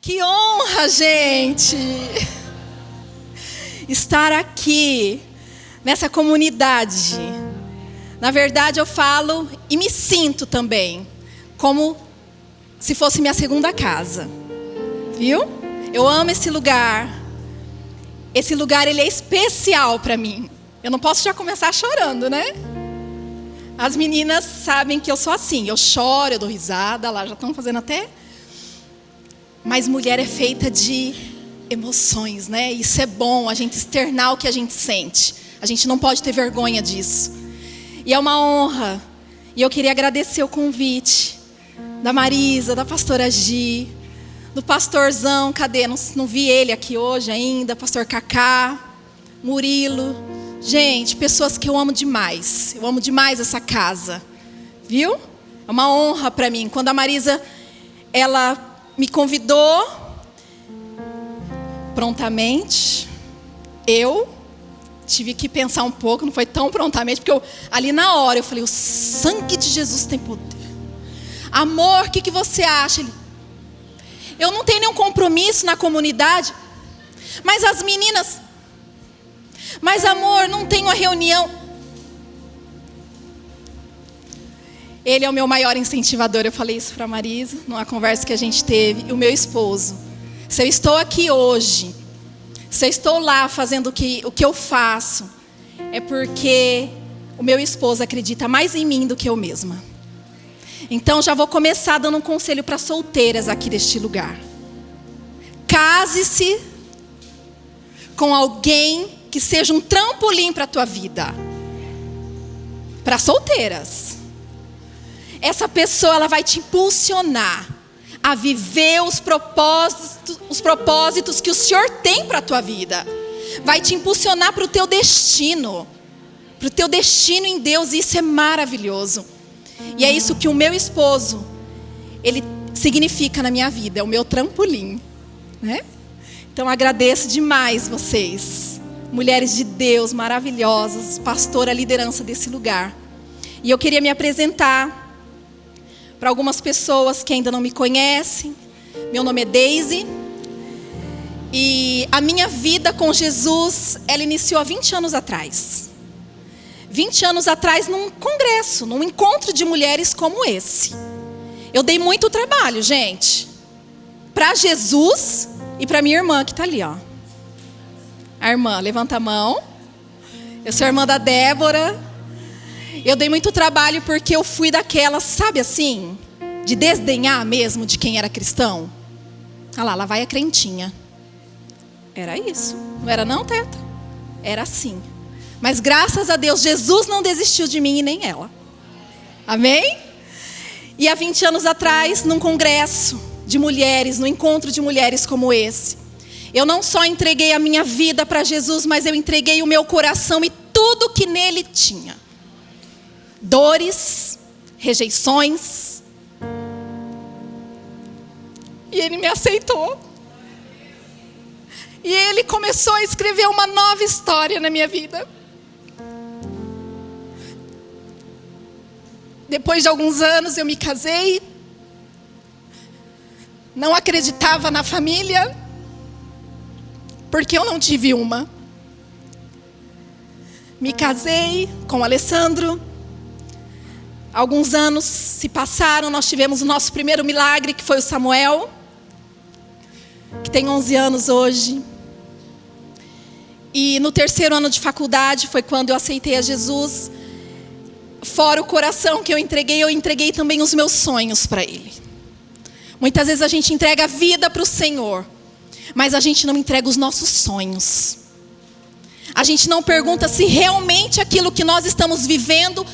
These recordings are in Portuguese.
Que honra, gente, estar aqui nessa comunidade. Na verdade, eu falo e me sinto também como se fosse minha segunda casa. Viu? Eu amo esse lugar. Esse lugar, ele é especial para mim. Eu não posso já começar chorando, né? As meninas sabem que eu sou assim. Eu choro, eu dou risada. Lá já estão fazendo até... Mas mulher é feita de emoções, né? Isso é bom, a gente externar o que a gente sente. A gente não pode ter vergonha disso. E é uma honra. E eu queria agradecer o convite da Marisa, da pastora Gi, do pastorzão, cadê? Não vi ele aqui hoje ainda, pastor Cacá, Murilo. Gente, pessoas que eu amo demais. Eu amo demais essa casa. Viu? É uma honra para mim. Quando a Marisa, ela me convidou, prontamente, eu tive que pensar um pouco, não foi tão prontamente, porque ali na hora eu falei, o sangue de Jesus tem poder. Amor, o que você acha? Eu não tenho nenhum compromisso na comunidade, mas as meninas, mas amor, não tenho a reunião. Ele é o meu maior incentivador. Eu falei isso para a Marisa, numa conversa que a gente teve. E o meu esposo. Se eu estou aqui hoje, se eu estou lá fazendo o que eu faço, é porque o meu esposo acredita mais em mim do que eu mesma. Então já vou começar dando um conselho para solteiras aqui deste lugar. Case-se com alguém que seja um trampolim para a tua vida. Para solteiras. Essa pessoa, ela vai te impulsionar a viver os propósitos que o Senhor tem para a tua vida. Vai te impulsionar para o teu destino. Para o teu destino em Deus. E isso é maravilhoso. E é isso que o meu esposo, ele significa na minha vida. É o meu trampolim, né? Então agradeço demais vocês. Mulheres de Deus, maravilhosas. Pastora, a liderança desse lugar. E eu queria me apresentar para algumas pessoas que ainda não me conhecem. Meu nome é Deise. E a minha vida com Jesus, ela iniciou há 20 anos atrás. 20 anos atrás num congresso, num encontro de mulheres como esse. Eu dei muito trabalho, gente. Para Jesus e para minha irmã que está ali, ó. A irmã, levanta a mão. Eu sou a irmã da Débora. Eu dei muito trabalho porque eu fui daquelas, sabe assim, de desdenhar mesmo de quem era cristão. Ah lá vai a crentinha. Era isso. Não era não, Teta? Era assim. Mas graças a Deus, Jesus não desistiu de mim e nem ela. Amém? E há 20 anos atrás, num congresso de mulheres, num encontro de mulheres como esse, eu não só entreguei a minha vida para Jesus, mas eu entreguei o meu coração e tudo que nele tinha. Dores, rejeições. E ele me aceitou. E ele começou a escrever uma nova história na minha vida. Depois de alguns anos eu me casei. Não acreditava na família, porque eu não tive uma. Me casei com o Alessandro. Alguns anos se passaram, nós tivemos o nosso primeiro milagre, que foi o Samuel, que tem 11 anos hoje. E no 3º ano de faculdade foi quando eu aceitei a Jesus. Fora o coração que eu entreguei também os meus sonhos para Ele. Muitas vezes a gente entrega a vida para o Senhor, mas a gente não entrega os nossos sonhos. A gente não pergunta se realmente aquilo que nós estamos vivendo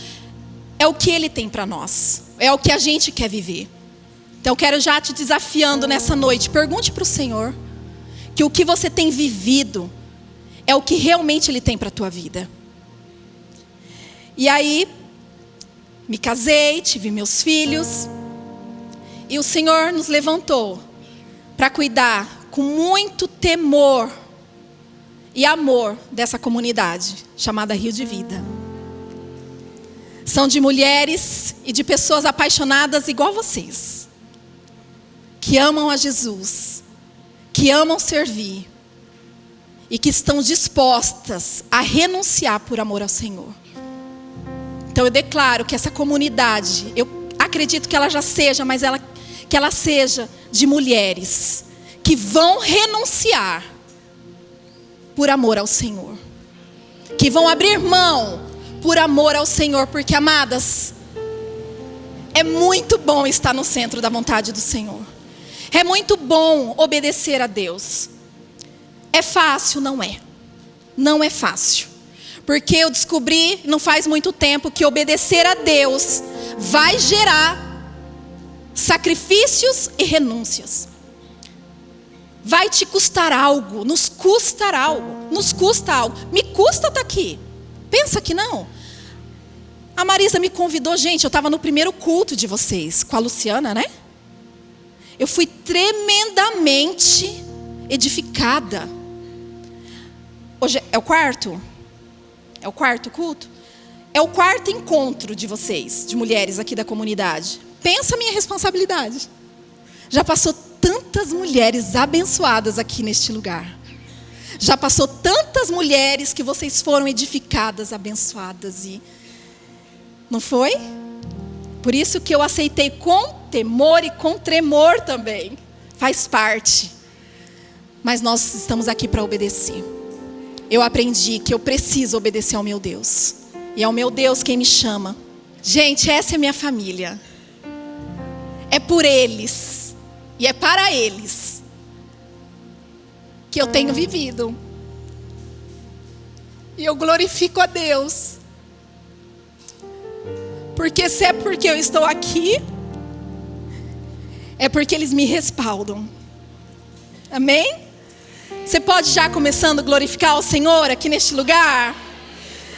é o que Ele tem para nós. É o que a gente quer viver. Então eu quero já te desafiando nessa noite. Pergunte para o Senhor que o que você tem vivido é o que realmente Ele tem para a tua vida. E aí, me casei, tive meus filhos. E o Senhor nos levantou para cuidar com muito temor e amor dessa comunidade chamada Rio de Vida. São de mulheres e de pessoas apaixonadas igual vocês, que amam a Jesus, que amam servir e que estão dispostas a renunciar por amor ao Senhor. Então eu declaro que essa comunidade, eu acredito que ela já seja, mas que ela seja de mulheres que vão renunciar por amor ao Senhor, que vão abrir mão por amor ao Senhor, porque, amadas, é muito bom estar no centro da vontade do Senhor. É muito bom obedecer a Deus. É fácil? Não é. Não é fácil. Porque eu descobri, não faz muito tempo, que obedecer a Deus vai gerar sacrifícios e renúncias. Vai te custar algo, nos custa algo, nos custa algo. Me custa estar aqui. Pensa que não. A Marisa me convidou, gente, eu estava no primeiro culto de vocês, com a Luciana, né? Eu fui tremendamente edificada. Hoje é o quarto? É o quarto culto? É o quarto encontro de vocês, de mulheres aqui da comunidade. Pensa a minha responsabilidade. Já passou tantas mulheres abençoadas aqui neste lugar. Já passou tantas mulheres que vocês foram edificadas, abençoadas. E não foi? Por isso que eu aceitei com temor e com tremor também. Faz parte. Mas nós estamos aqui para obedecer. Eu aprendi que eu preciso obedecer ao meu Deus. E é o meu Deus quem me chama. Gente, essa é minha família. É por eles. E é para eles que eu tenho vivido. E eu glorifico a Deus. Porque se é porque eu estou aqui, é porque eles me respaldam. Amém? Você pode já começando a glorificar o Senhor aqui neste lugar?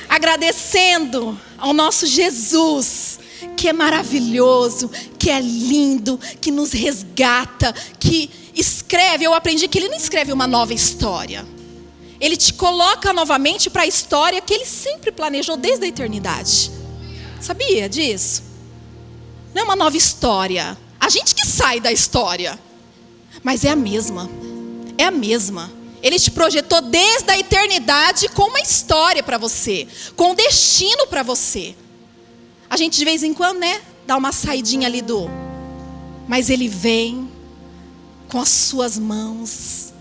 Agradecendo ao nosso Jesus, que é maravilhoso, que é lindo, que nos resgata, que escreve. Eu aprendi que Ele não escreve uma nova história. Ele te coloca novamente para a história que Ele sempre planejou desde a eternidade. Sabia disso? Não é uma nova história. A gente que sai da história. Mas é a mesma. É a mesma. Ele te projetou desde a eternidade com uma história para você. Com um destino para você. A gente de vez em quando, né? Dá uma saidinha ali do... Mas Ele vem com as suas mãos.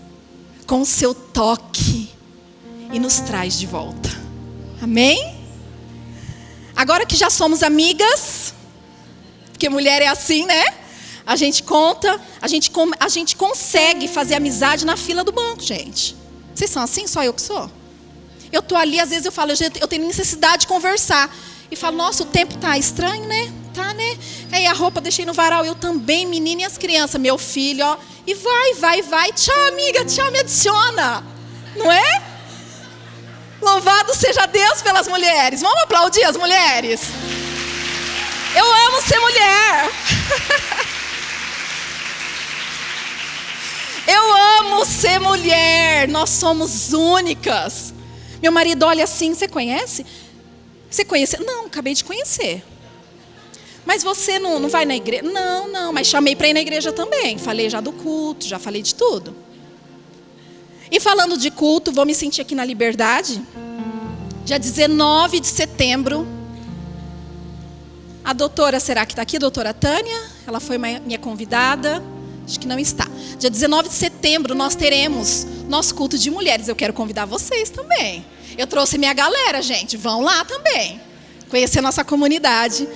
Com o seu toque. E nos traz de volta. Amém? Agora que já somos amigas, porque mulher é assim, né? A gente conta, a gente consegue fazer amizade na fila do banco, gente. Vocês são assim? Só eu que sou? Eu tô ali, às vezes eu falo, eu tenho necessidade de conversar. E falo, nossa, o tempo tá estranho, né? Tá, né? Aí a roupa deixei no varal, eu também, menina e as crianças, meu filho, ó. E vai. Tchau, amiga, tchau, me adiciona. Não é? Louvado seja Deus pelas mulheres. Vamos aplaudir as mulheres? Eu amo ser mulher. Eu amo ser mulher. Nós somos únicas. Meu marido olha assim, você conhece? Você conhece? Não, acabei de conhecer. Mas você não vai na igreja? Não, mas chamei para ir na igreja também. Falei já do culto, já falei de tudo. E falando de culto, vou me sentir aqui na Liberdade. Dia 19 de setembro. A doutora, será que está aqui? A doutora Tânia? Ela foi minha convidada. Acho que não está. Dia 19 de setembro nós teremos nosso culto de mulheres. Eu quero convidar vocês também. Eu trouxe minha galera, gente. Vão lá também. Conhecer nossa comunidade.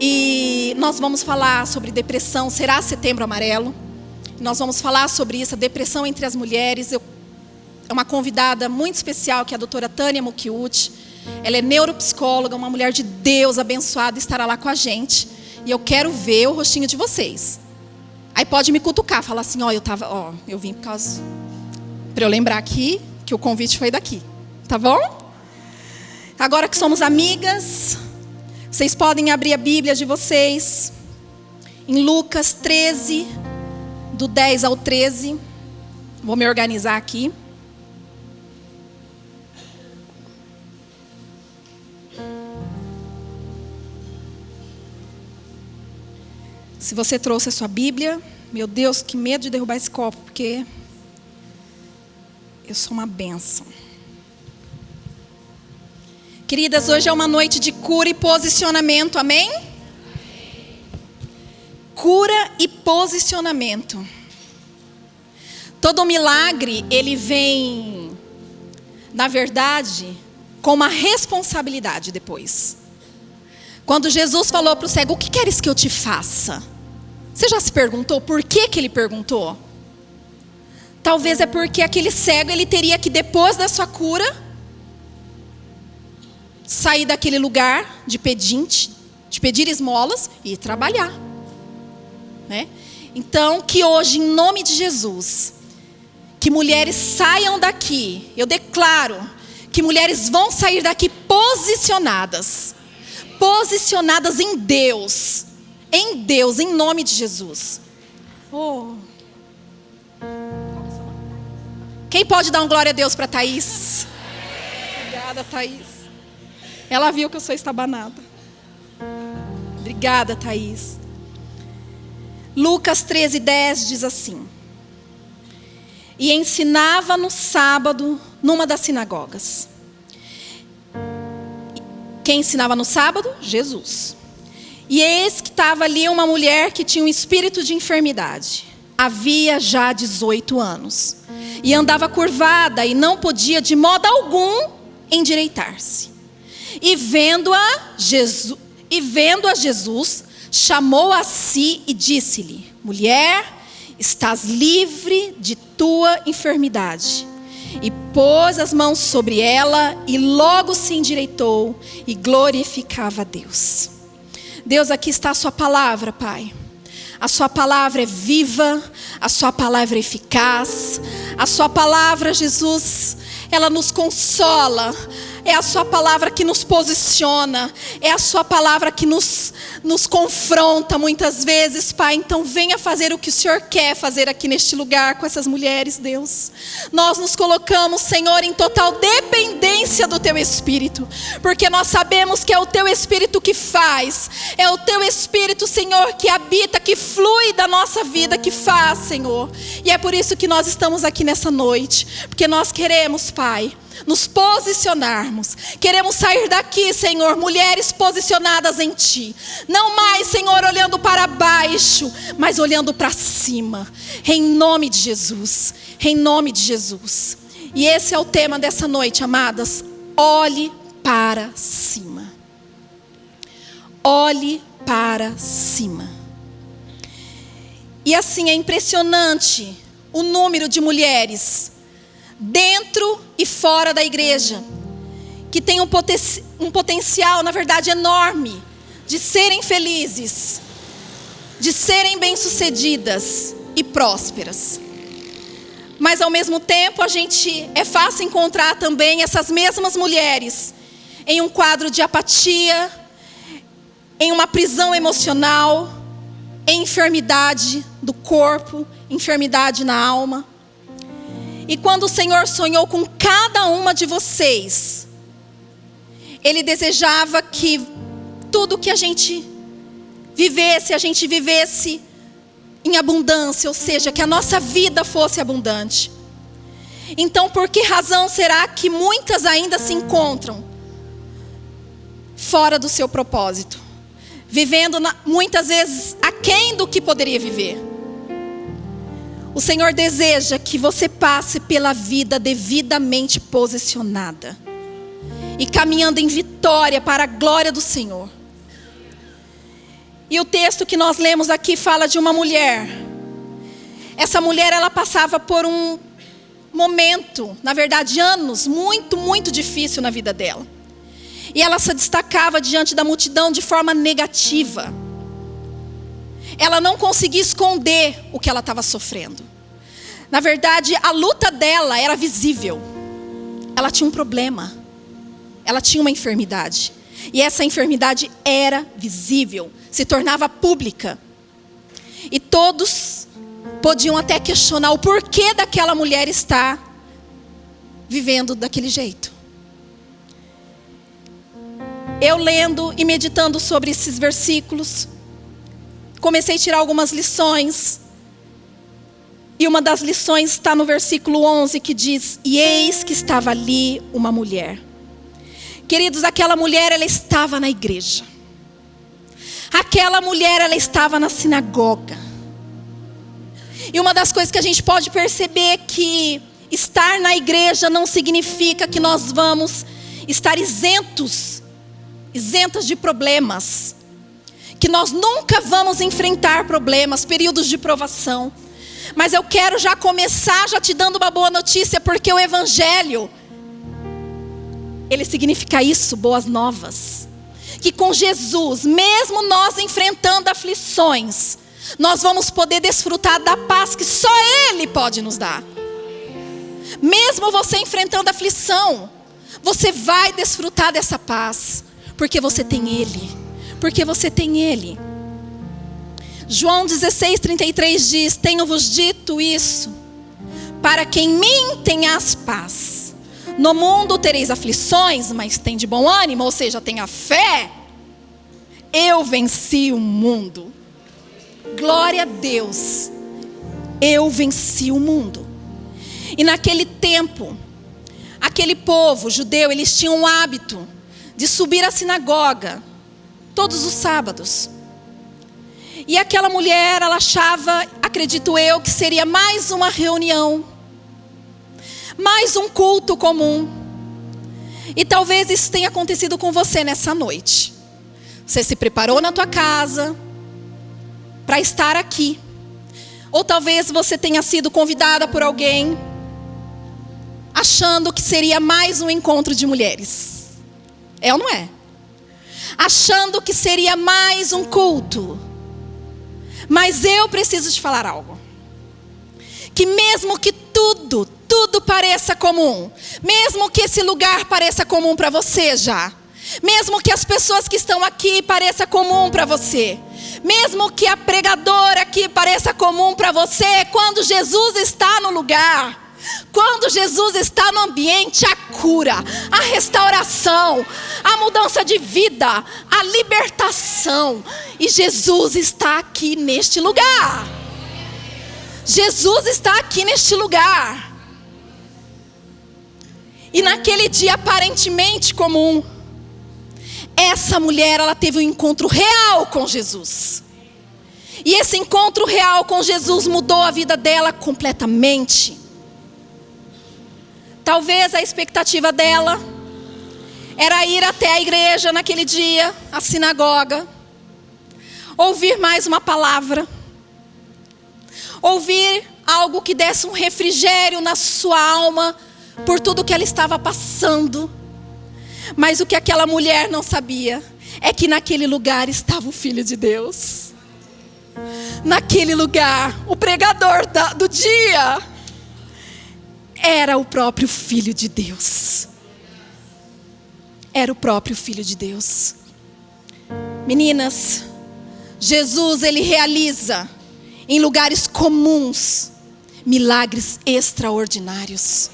E nós vamos falar sobre depressão. Será Setembro Amarelo. Nós vamos falar sobre isso, a depressão entre as mulheres. É uma convidada muito especial, que é a doutora Tânia Mukiuchi. Ela é neuropsicóloga, uma mulher de Deus abençoada, estará lá com a gente. E eu quero ver o rostinho de vocês. Aí pode me cutucar, falar assim, eu vim por causa... Para eu lembrar aqui que o convite foi daqui. Tá bom? Agora que somos amigas, vocês podem abrir a Bíblia de vocês. Em Lucas 13, do 10 ao 13. Vou me organizar aqui. Se você trouxe a sua Bíblia, meu Deus, que medo de derrubar esse copo, porque Eu sou uma bênção. Queridas, hoje é uma noite de cura e posicionamento, amém? Cura e posicionamento. Todo milagre, ele vem, na verdade, com uma responsabilidade depois. Quando Jesus falou para o cego, o que queres que eu te faça? Você já se perguntou por que ele perguntou? Talvez é porque aquele cego, ele teria que, depois da sua cura, sair daquele lugar de pedinte, de pedir esmolas e ir trabalhar, né? Então, que hoje, em nome de Jesus, que mulheres saiam daqui. Eu declaro que mulheres vão sair daqui posicionadas em Deus, em nome de Jesus. Oh. Quem pode dar um glória a Deus para Thaís? Obrigada, Thaís. Ela viu que eu sou estabanada. Obrigada, Thaís. Lucas 13:10 diz assim: e ensinava no sábado numa das sinagogas. Quem ensinava no sábado? Jesus. E eis que estava ali uma mulher que tinha um espírito de enfermidade. Havia já 18 anos. E andava curvada e não podia de modo algum endireitar-se. E vendo a Jesus, chamou a si e disse-lhe: mulher, estás livre de tua enfermidade. E pôs as mãos sobre ela e logo se endireitou e glorificava a Deus. Deus, aqui está a sua palavra, Pai. A sua palavra é viva, a sua palavra é eficaz, a sua palavra, Jesus, ela nos consola. É a sua palavra que nos posiciona. É a sua palavra que nos confronta muitas vezes, Pai. Então venha fazer o que o Senhor quer fazer aqui neste lugar com essas mulheres, Deus. Nós nos colocamos, Senhor, em total dependência do Teu Espírito. Porque nós sabemos que é o Teu Espírito que faz. É o Teu Espírito, Senhor, que habita, que flui da nossa vida, que faz, Senhor. E é por isso que nós estamos aqui nessa noite. Porque nós queremos, Pai, nos posicionarmos. Queremos sair daqui, Senhor, mulheres posicionadas em Ti. Não mais, Senhor, olhando para baixo, mas olhando para cima. Em nome de Jesus. Em nome de Jesus. E esse é o tema dessa noite, amadas. Olhe para cima. Olhe para cima. E assim, é impressionante o número de mulheres dentro e fora da igreja, que tem um potencial, na verdade, enorme, de serem felizes, de serem bem-sucedidas e prósperas. Mas ao mesmo tempo, é fácil encontrar também essas mesmas mulheres em um quadro de apatia, em uma prisão emocional, em enfermidade do corpo, enfermidade na alma. E quando o Senhor sonhou com cada uma de vocês, Ele desejava que tudo que a gente vivesse em abundância, ou seja, que a nossa vida fosse abundante. Então, por que razão será que muitas ainda se encontram fora do seu propósito? Vivendo muitas vezes aquém do que poderia viver. O Senhor deseja que você passe pela vida devidamente posicionada e caminhando em vitória para a glória do Senhor. E o texto que nós lemos aqui fala de uma mulher. Essa mulher, ela passava por um momento, na verdade anos, muito, muito difícil na vida dela. E ela se destacava diante da multidão de forma negativa. Ela não conseguia esconder o que ela estava sofrendo. Na verdade, a luta dela era visível. Ela tinha um problema. Ela tinha uma enfermidade. E essa enfermidade era visível, se tornava pública. E todos podiam até questionar o porquê daquela mulher estar vivendo daquele jeito. Eu lendo e meditando sobre esses versículos, comecei a tirar algumas lições. E uma das lições está no versículo 11, que diz: e eis que estava ali uma mulher. Queridos, aquela mulher, ela estava na igreja. Aquela mulher, ela estava na sinagoga. E uma das coisas que a gente pode perceber é que estar na igreja não significa que nós vamos estar isentas de problemas. Que nós nunca vamos enfrentar problemas, períodos de provação. Mas eu quero já começar já te dando uma boa notícia, porque o evangelho, ele significa isso, boas novas. Que com Jesus, mesmo nós enfrentando aflições, nós vamos poder desfrutar da paz que só Ele pode nos dar. Mesmo você enfrentando aflição, você vai desfrutar dessa paz, porque você tem Ele. Porque você tem Ele. João 16:33 diz: tenho-vos dito isso, para que em mim tenhas paz. No mundo tereis aflições, mas tem de bom ânimo, ou seja, tenha fé. Eu venci o mundo. Glória a Deus. Eu venci o mundo. E naquele tempo, aquele povo judeu, eles tinham um hábito de subir à sinagoga todos os sábados. E aquela mulher, ela achava, acredito eu, que seria mais uma reunião, mais um culto comum. E talvez isso tenha acontecido com você nessa noite. Você se preparou na tua casa para estar aqui. Ou talvez você tenha sido convidada por alguém, achando que seria mais um encontro de mulheres. É ou não é? Achando que seria mais um culto. Mas eu preciso te falar algo. Que mesmo que tudo pareça comum, mesmo que esse lugar pareça comum para você já, mesmo que as pessoas que estão aqui pareça comum para você, mesmo que a pregadora aqui pareça comum para você, quando Jesus está no lugar, quando Jesus está no ambiente, a cura, a restauração, a mudança de vida, a libertação. E Jesus está aqui neste lugar. Jesus está aqui neste lugar. E naquele dia aparentemente comum, essa mulher, ela teve um encontro real com Jesus. E esse encontro real com Jesus mudou a vida dela completamente. Talvez a expectativa dela era ir até a igreja naquele dia, a sinagoga, ouvir mais uma palavra, ouvir algo que desse um refrigério na sua alma por tudo que ela estava passando. Mas o que aquela mulher não sabia é que naquele lugar estava o Filho de Deus. Naquele lugar, o pregador do dia era o próprio Filho de Deus. Era o próprio Filho de Deus. Meninas, Jesus, ele realiza em lugares comuns milagres extraordinários.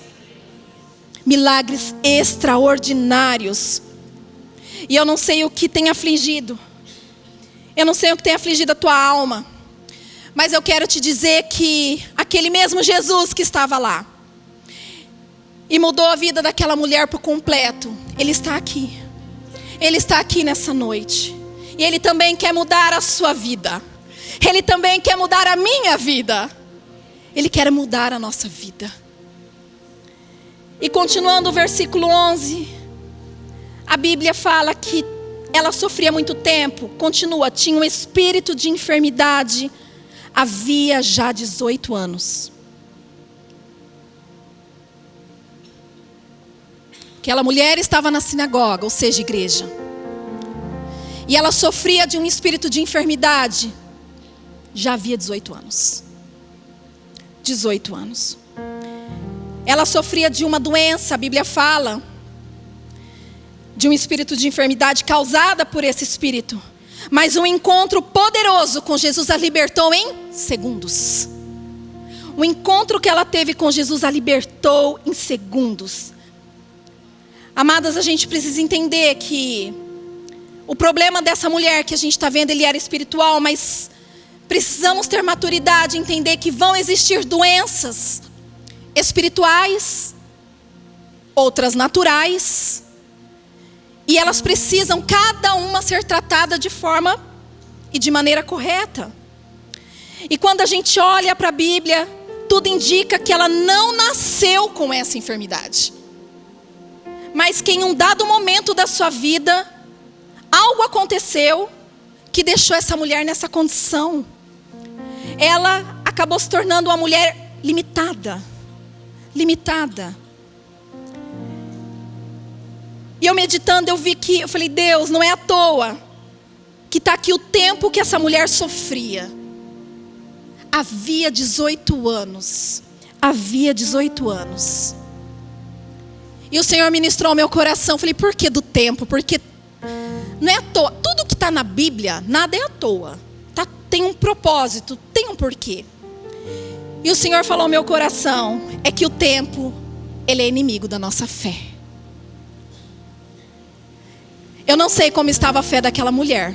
Milagres extraordinários. E eu não sei o que tem afligido. Eu não sei o que tem afligido a tua alma. Mas eu quero te dizer que aquele mesmo Jesus que estava lá e mudou a vida daquela mulher por completo, Ele está aqui. Ele está aqui nessa noite. E Ele também quer mudar a sua vida. Ele também quer mudar a minha vida. Ele quer mudar a nossa vida. E continuando o versículo 11, a Bíblia fala que ela sofria muito tempo. Continua, tinha um espírito de enfermidade, havia já 18 anos. Aquela mulher estava na sinagoga, ou seja, igreja. E ela sofria de um espírito de enfermidade, já havia 18 anos. 18 anos. Ela sofria de uma doença, a Bíblia fala, de um espírito de enfermidade causada por esse espírito. Mas um encontro poderoso com Jesus a libertou em segundos. O encontro que ela teve com Jesus a libertou em segundos. Amadas, a gente precisa entender que o problema dessa mulher que a gente está vendo, ele era espiritual, mas Precisamos ter maturidade e entender que vão existir doenças espirituais, outras naturais, e elas precisam cada uma ser tratada de forma e de maneira correta. E quando a gente olha para a Bíblia, tudo indica que ela não nasceu com essa enfermidade, mas que em um dado momento da sua vida, algo aconteceu que deixou essa mulher nessa condição. Ela acabou se tornando uma mulher limitada. E eu meditando, eu falei, Deus, não é à toa que está aqui o tempo que essa mulher sofria. Havia 18 anos. E o Senhor ministrou ao meu coração. Falei, por que do tempo? Porque não é à toa. Tudo que está na Bíblia, nada é à toa. Tem um propósito, tem um porquê. E o Senhor falou ao meu coração, é que o tempo, ele é inimigo da nossa fé. Eu não sei como estava a fé daquela mulher.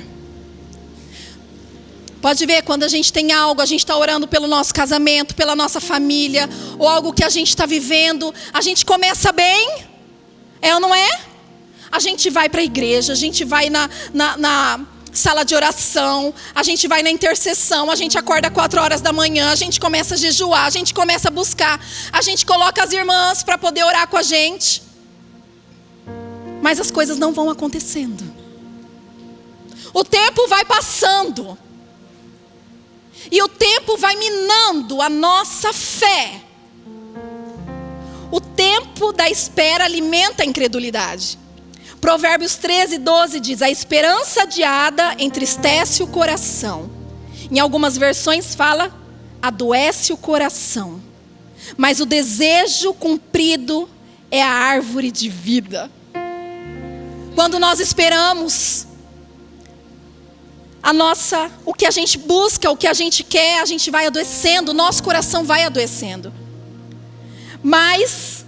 Pode ver, quando a gente tem algo, a gente está orando pelo nosso casamento, pela nossa família, ou algo que a gente está vivendo, a gente começa bem, é ou não é? A gente vai para a igreja, a gente vai na sala de oração, a gente vai na intercessão, a gente acorda 4 horas da manhã, a gente começa a jejuar, a gente começa a buscar, a gente coloca as irmãs para poder orar com a gente. Mas as coisas não vão acontecendo. O tempo vai passando. E o tempo vai minando a nossa fé. O tempo da espera alimenta a incredulidade. Provérbios 13:12 diz: a esperança adiada entristece o coração. Em algumas versões fala, adoece o coração. Mas o desejo cumprido é a árvore de vida. Quando nós esperamos, o que a gente busca, o que a gente quer, a gente vai adoecendo, o nosso coração vai adoecendo. Mas,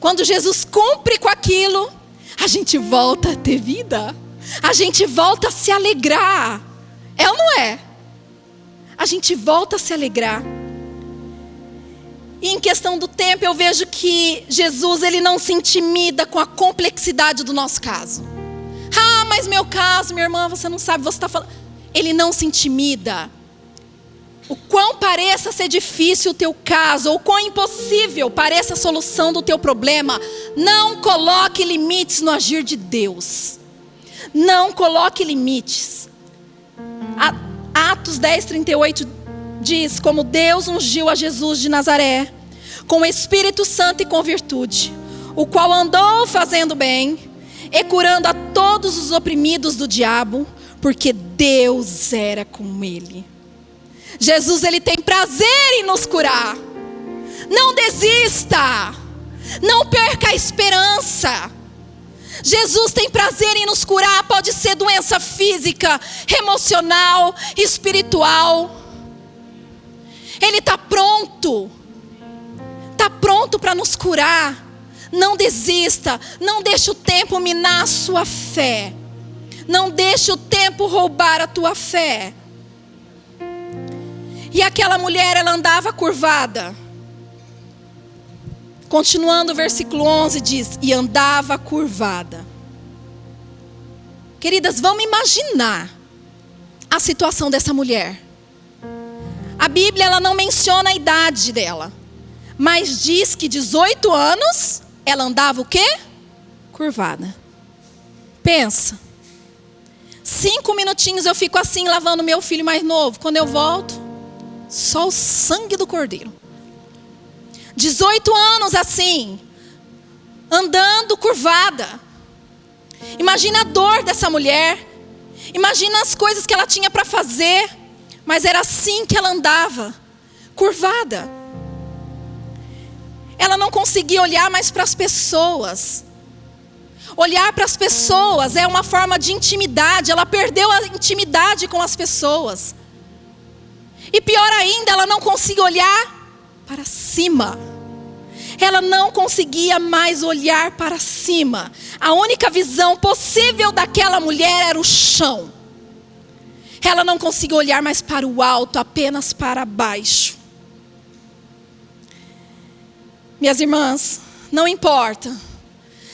quando Jesus cumpre com aquilo, a gente volta a ter vida. A gente volta a se alegrar. É ou não é? A gente volta a se alegrar. E em questão do tempo, eu vejo que Jesus, ele não se intimida com a complexidade do nosso caso. Ah, mas meu caso, minha irmã, você não sabe, você está falando. Ele não se intimida. O quão pareça ser difícil o teu caso, ou o quão impossível pareça a solução do teu problema, não coloque limites no agir de Deus. Não coloque limites. Atos 10:38 diz, como Deus ungiu a Jesus de Nazaré, com o Espírito Santo e com virtude, o qual andou fazendo bem, e curando a todos os oprimidos do diabo, porque Deus era com ele. Jesus, ele tem prazer em nos curar. Não desista. Não perca a esperança. Jesus tem prazer em nos curar. Pode ser doença física, emocional, espiritual. Ele está pronto. Está pronto para nos curar. Não desista. Não deixe o tempo minar a sua fé. Não deixe o tempo roubar a tua fé. E aquela mulher, ela andava curvada. Continuando o versículo 11 diz, e andava curvada. Queridas, vamos imaginar a situação dessa mulher. A Bíblia, ela não menciona a idade dela, mas diz que 18 anos, ela andava o quê? Curvada. Pensa. 5 minutinhos eu fico assim, lavando meu filho mais novo. Quando eu volto, só o sangue do cordeiro. 18 anos assim, andando curvada. Imagina a dor dessa mulher. Imagina as coisas que ela tinha para fazer. Mas era assim que ela andava, curvada. Ela não conseguia olhar mais para as pessoas. Olhar para as pessoas é uma forma de intimidade. Ela perdeu a intimidade com as pessoas. E pior ainda, ela não conseguia olhar para cima. Ela não conseguia mais olhar para cima. A única visão possível daquela mulher era o chão. ela não consiga olhar mais para o alto, apenas para baixo. Minhas irmãs, não importa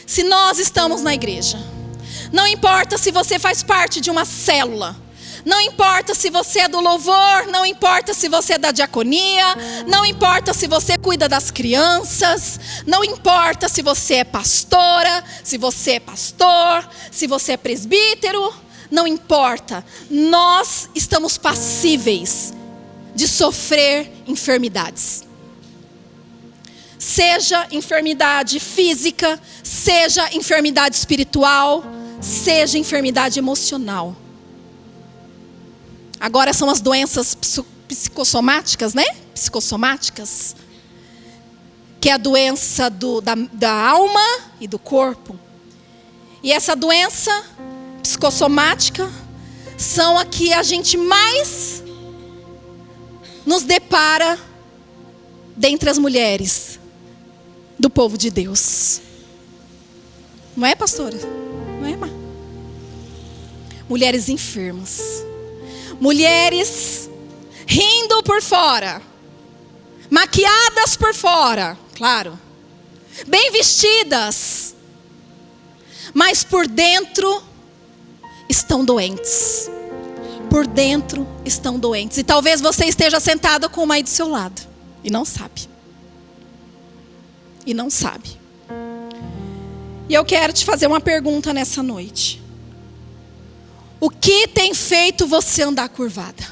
se nós estamos na igreja, não importa se você faz parte de uma célula, não importa se você é do louvor, não importa se você é da diaconia, não importa se você cuida das crianças, não importa se você é pastora, se você é pastor, se você é presbítero, não importa. Nós estamos passíveis de sofrer enfermidades. Seja enfermidade física, seja enfermidade espiritual, seja enfermidade emocional. Agora são as doenças psicossomáticas, né? Psicossomáticas, que é a doença da alma e do corpo. E essa doença psicossomática são a que a gente mais nos depara dentre as mulheres do povo de Deus. Não é, pastora? Não é, irmã? Mulheres enfermas. Mulheres rindo por fora. Maquiadas por fora, claro. Bem vestidas. Mas por dentro estão doentes. Por dentro estão doentes. E talvez você esteja sentado com uma aí do seu lado. E não sabe. E não sabe. E eu quero te fazer uma pergunta nessa noite. O que tem feito você andar curvada?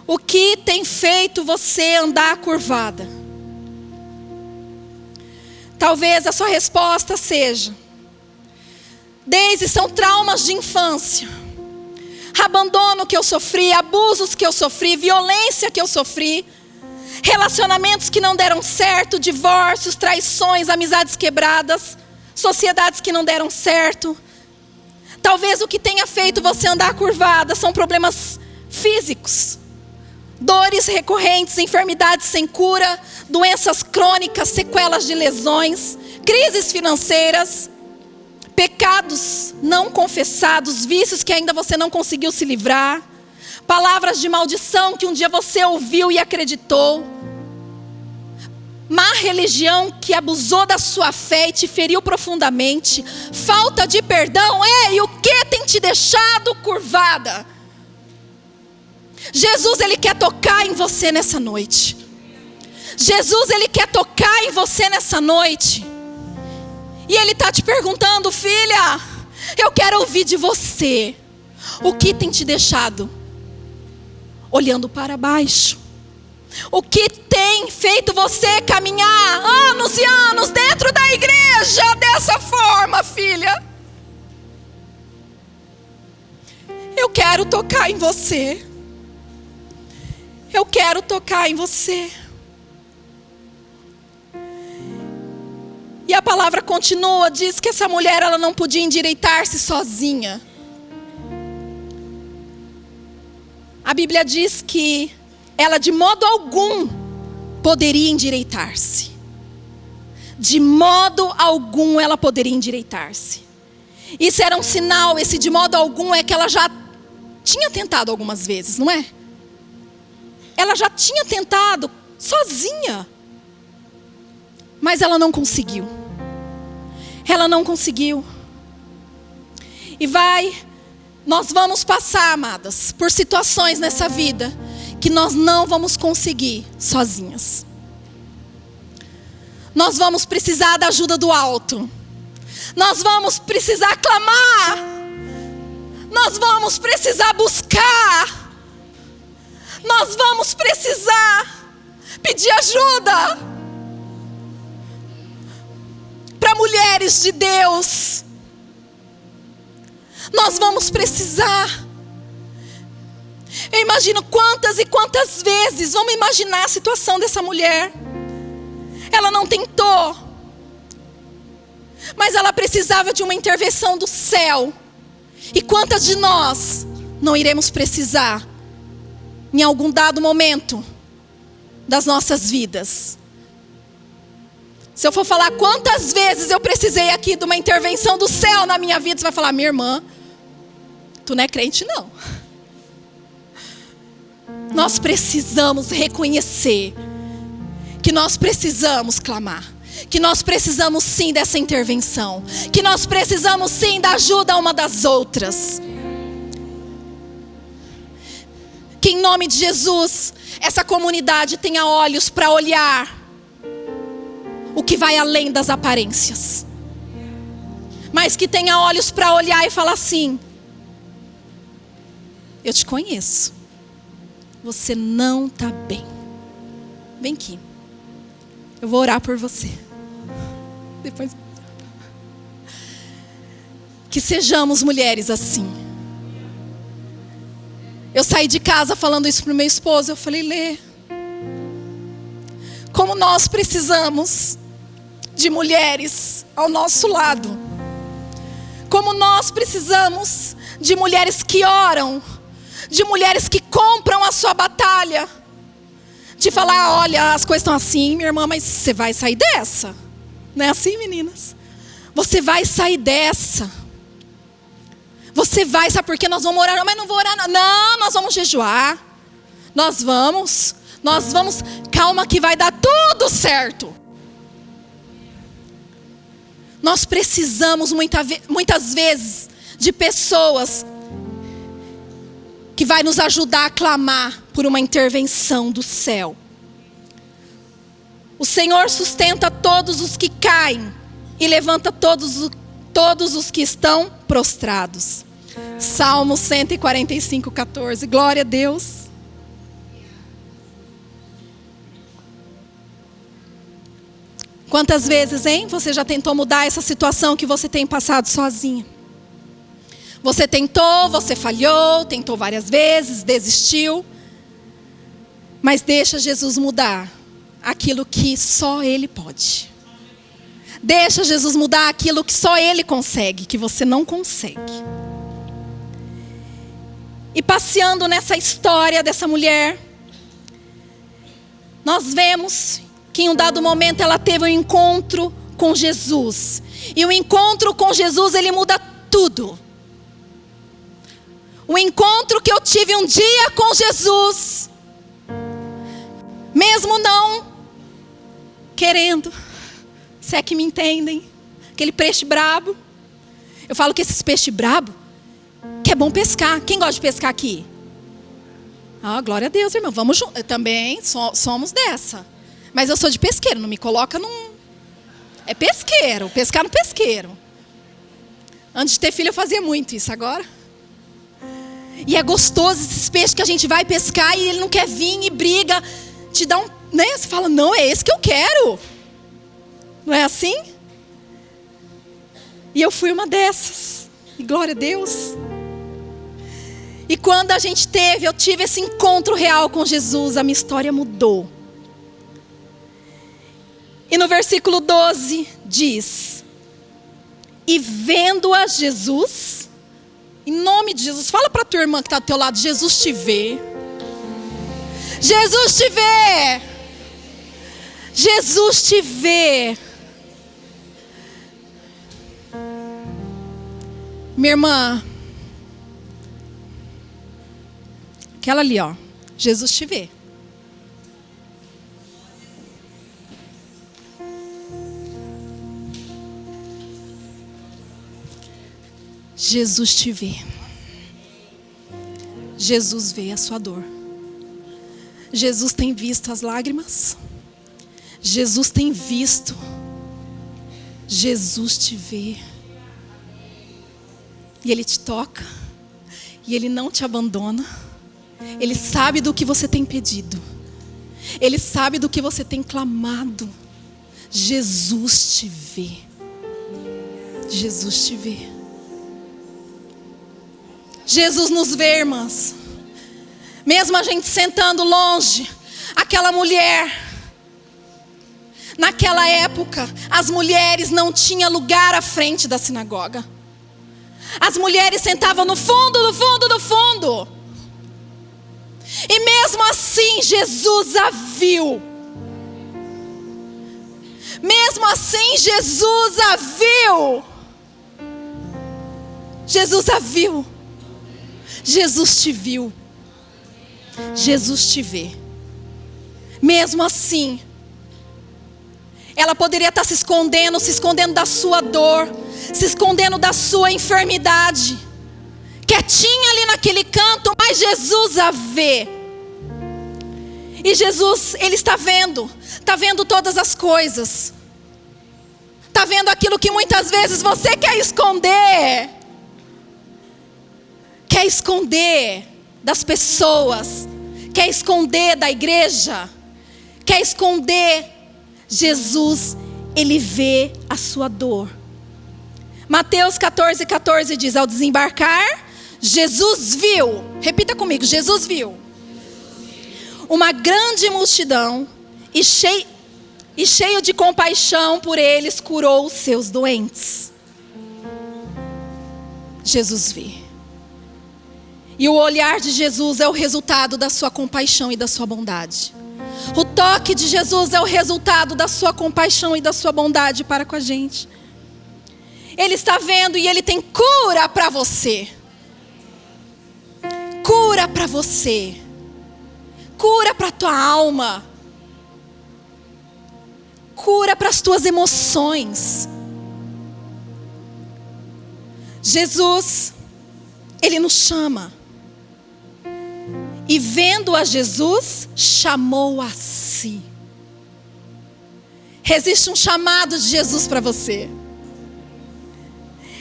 O que tem feito você andar curvada? Talvez a sua resposta seja: Deise, são traumas de infância. Abandono que eu sofri, abusos que eu sofri, violência que eu sofri. Relacionamentos que não deram certo, divórcios, traições, amizades quebradas, sociedades que não deram certo. Talvez o que tenha feito você andar curvada são problemas físicos. Dores recorrentes, enfermidades sem cura, doenças crônicas, sequelas de lesões, crises financeiras, pecados não confessados, vícios que ainda você não conseguiu se livrar, palavras de maldição que um dia você ouviu e acreditou, má religião que abusou da sua fé e te feriu profundamente, falta de perdão, e o que tem te deixado curvada? Jesus, Ele quer tocar em você nessa noite. Jesus, Ele quer tocar em você nessa noite. E Ele está te perguntando: filha, eu quero ouvir de você. O que tem te deixado olhando para baixo? O que tem feito você caminhar anos e anos dentro da igreja dessa forma, filha? Eu quero tocar em você. Eu quero tocar em você. E a palavra continua, diz que essa mulher ela não podia endireitar-se sozinha. A Bíblia diz que ela de modo algum poderia endireitar-se. De modo algum ela poderia endireitar-se. Isso era um sinal, esse de modo algum é que ela já tinha tentado algumas vezes, não é? Ela já tinha tentado sozinha. Mas ela não conseguiu. Ela não conseguiu. E nós vamos passar, amadas, por situações nessa vida que nós não vamos conseguir sozinhas. Nós vamos precisar da ajuda do alto. Nós vamos precisar clamar. Nós vamos precisar buscar. Nós vamos precisar pedir ajuda para mulheres de Deus. Nós vamos precisar. Eu imagino quantas e quantas vezes, vamos imaginar a situação dessa mulher. Ela não tentou, mas ela precisava de uma intervenção do céu. E quantas de nós não iremos precisar em algum dado momento das nossas vidas? Se eu for falar quantas vezes eu precisei aqui de uma intervenção do céu na minha vida, você vai falar: minha irmã, tu não é crente não. Nós precisamos reconhecer que nós precisamos clamar, que nós precisamos sim dessa intervenção, que nós precisamos sim da ajuda uma das outras. Que em nome de Jesus, essa comunidade tenha olhos para olhar o que vai além das aparências, mas que tenha olhos para olhar e falar assim: eu te conheço, você não está bem, vem aqui, eu vou orar por você. Depois, que sejamos mulheres assim. Eu saí de casa falando isso para o meu esposo. Eu falei: Lê, como nós precisamos de mulheres ao nosso lado. Como nós precisamos de mulheres que oram, de mulheres que compram a sua batalha. De falar: olha, as coisas estão assim, minha irmã, mas você vai sair dessa. Não é assim, meninas? Você vai sair dessa. Você vai, sabe por quê? Nós vamos orar. Não, mas não vou orar. Não, nós vamos jejuar. Nós vamos. Calma que vai dar tudo certo. Nós precisamos muitas vezes de pessoas que vai nos ajudar a clamar por uma intervenção do céu. O Senhor sustenta todos os que caem e levanta todos os que estão prostrados. Salmo 145, 14. Glória a Deus. Quantas vezes, hein? Você já tentou mudar essa situação que você tem passado sozinha? Você tentou, você falhou, tentou várias vezes, desistiu. Mas deixa Jesus mudar aquilo que só Ele pode. Deixa Jesus mudar aquilo que só Ele consegue, que você não consegue. E passeando nessa história dessa mulher, nós vemos que em um dado momento ela teve um encontro com Jesus. E o encontro com Jesus, ele muda tudo. O encontro que eu tive um dia com Jesus, mesmo não querendo, se é que me entendem, aquele peixe brabo. Eu falo que esses peixes brabo, que é bom pescar. Quem gosta de pescar aqui? Ah, glória a Deus, irmão. Vamos juntos. Eu também somos dessa. Mas eu sou de pesqueiro, não me coloca num... É pesqueiro, pescar no pesqueiro. Antes de ter filho eu fazia muito isso, agora... E é gostoso esses peixes que a gente vai pescar e ele não quer vir e briga. Te dá um... Né? Você fala: não, é esse que eu quero. Não é assim? E eu fui uma dessas. E glória a Deus. E quando eu tive esse encontro real com Jesus, a minha história mudou. E no versículo 12 diz: e vendo-a Jesus, em nome de Jesus, fala para a tua irmã que está do teu lado: Jesus te vê. Jesus te vê. Jesus te vê. Minha irmã, aquela ali, ó, Jesus te vê. Jesus te vê. Jesus vê a sua dor. Jesus tem visto as lágrimas. Jesus tem visto. Jesus te vê. E Ele te toca. E Ele não te abandona. Ele sabe do que você tem pedido. Ele sabe do que você tem clamado. Jesus te vê. Jesus te vê. Jesus nos vê, irmãs. Mesmo a gente sentando longe, aquela mulher, naquela época, as mulheres não tinham lugar à frente da sinagoga. As mulheres sentavam no fundo, no fundo, no fundo. E mesmo assim, Jesus a viu. Mesmo assim, Jesus a viu. Jesus a viu. Jesus te viu. Jesus te vê. Mesmo assim, ela poderia estar se escondendo da sua dor, se escondendo da sua enfermidade, quietinha ali naquele canto, mas Jesus a vê. E Jesus, Ele está vendo todas as coisas. Está vendo aquilo que muitas vezes você quer esconder. Quer esconder das pessoas, quer esconder da igreja, quer esconder. Jesus, Ele vê a sua dor. Mateus 14:14 diz: ao desembarcar, Jesus viu, repita comigo, Jesus viu uma grande multidão e cheio de compaixão por eles, curou os seus doentes. Jesus vê. E o olhar de Jesus é o resultado da sua compaixão e da sua bondade. O toque de Jesus é o resultado da sua compaixão e da sua bondade para com a gente. Ele está vendo e Ele tem cura para você. Cura para você. Cura para a tua alma. Cura para as tuas emoções. Jesus, Ele nos chama. E vendo a Jesus, chamou a si. Existe um chamado de Jesus para você.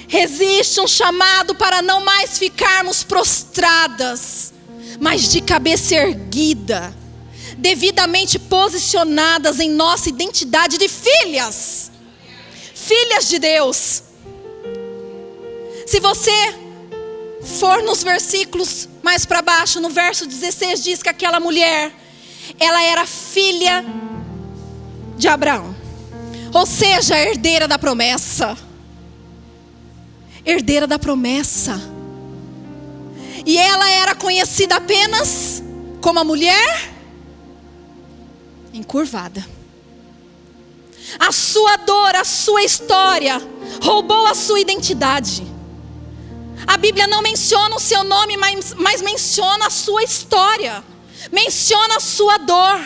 Existe um chamado para não mais ficarmos prostradas, mas de cabeça erguida, devidamente posicionadas em nossa identidade de filhas. Filhas de Deus. Se você for nos versículos mais para baixo, no verso 16 diz que aquela mulher, ela era filha de Abraão, ou seja, herdeira da promessa. Herdeira da promessa. E ela era conhecida apenas como a mulher encurvada. A sua dor, a sua história roubou a sua identidade. A Bíblia não menciona o seu nome, mas menciona a sua história. Menciona a sua dor.